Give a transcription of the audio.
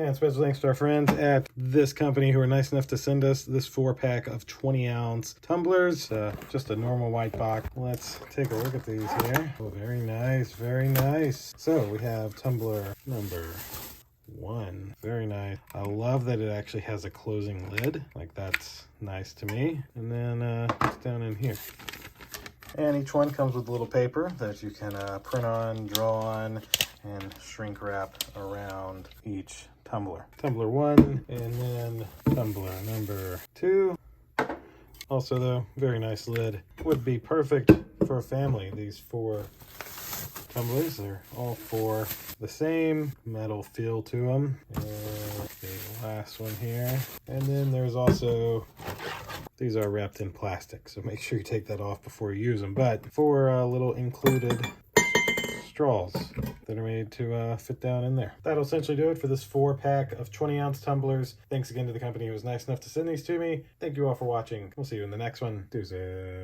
And special thanks to our friends at this company who were nice enough to send us this 4-pack of 20-ounce tumblers. Just a normal white box. Let's take a look at these here. Oh, very nice, very nice. So we have tumbler number 1. Very nice. I love that it actually has a closing lid. Like, that's nice to me. And then it's down in here. And each one comes with a little paper that you can print on, draw on, and shrink wrap around each tumbler. Tumbler 1, and then tumbler number 2. Also, though, very nice lid. Would be perfect for a family. These 4 tumblers, they're all 4 the same metal feel to them. And the last one here. And then there's also, these are wrapped in plastic, so make sure you take that off before you use them. But 4 little included straws that are made to fit down in there. That'll essentially do it for this 4-pack of 20-ounce tumblers. Thanks again to the company who was nice enough to send these to me. Thank you all for watching. We'll see you in the next one. Deuces.